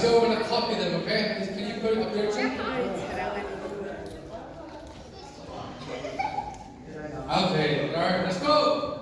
let's go. We're gonna copy them, okay? Can you put it up there too? Okay, all right, let's go.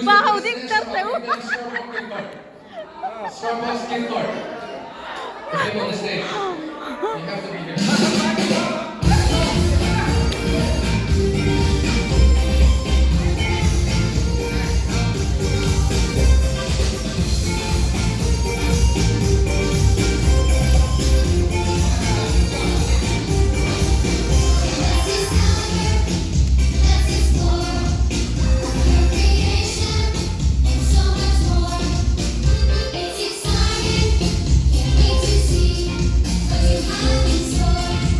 Wow, diktat tayo. Starbucks gift card. The people on the stage. You have to be here. It's exciting, can't wait to see what you have in store.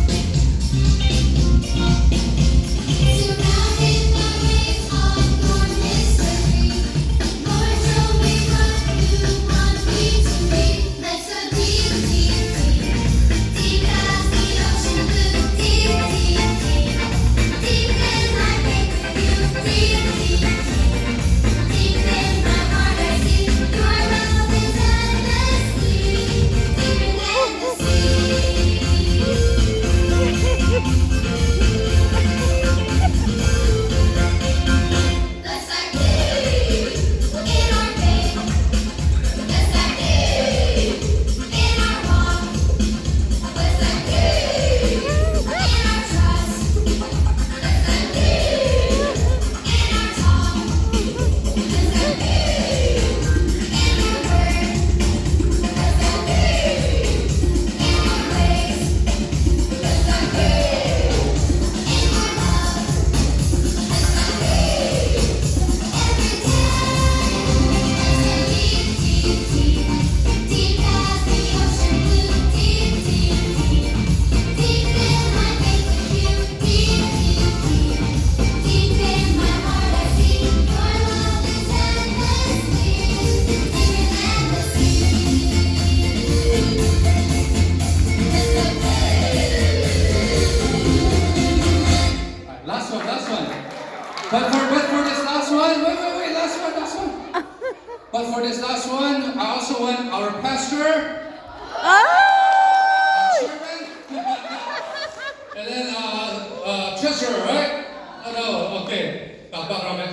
sure, right? Oh no, okay. Back, Robert.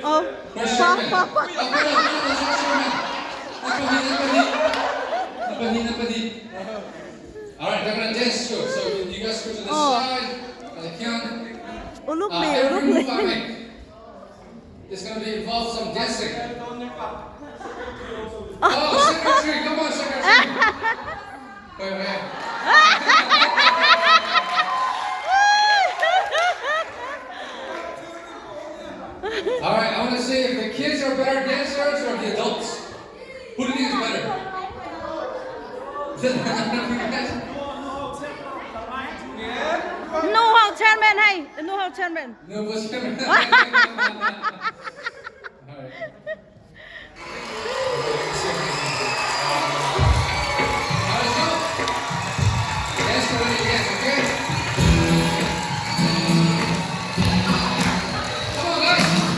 Oh, Where's pa, Sherman? pa, pa. Alright, they're gonna dance to it. So you guys go to the Oh. side. I count. Ulog na, Every ulog move I na. make is gonna be involve some dancing. Oh, secretary, come on, secretary. Wait. Alright, I wanna see if the kids are better dancers or the adults. Who do you think is better? No how chairman hay, no how chairman. No, what's coming? Alright. Let's go. Dance the way you dance, okay? Come on, guys.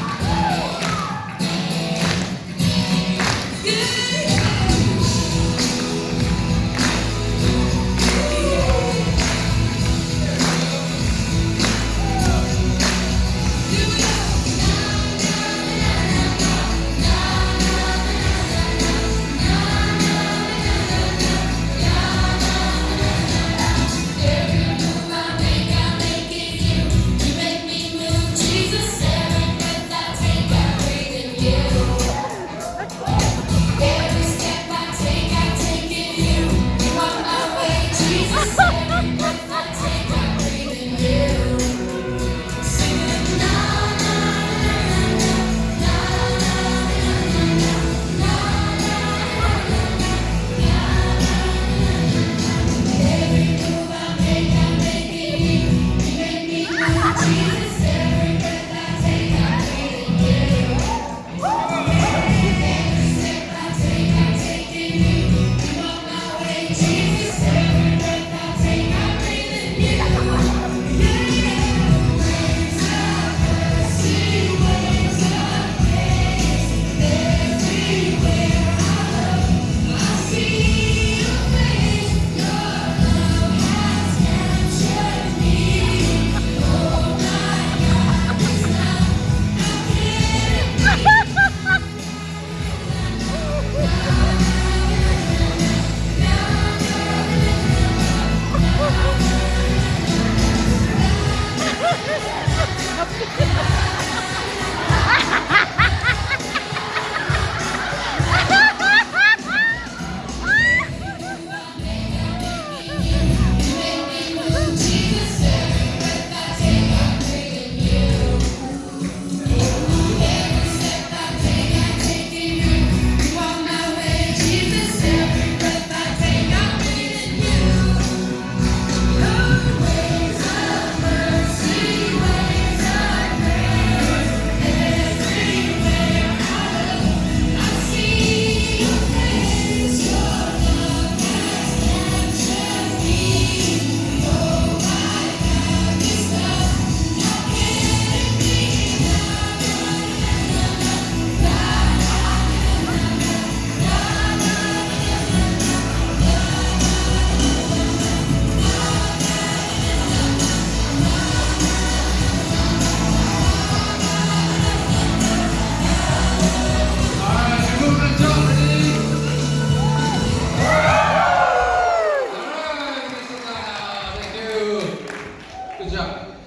Good job.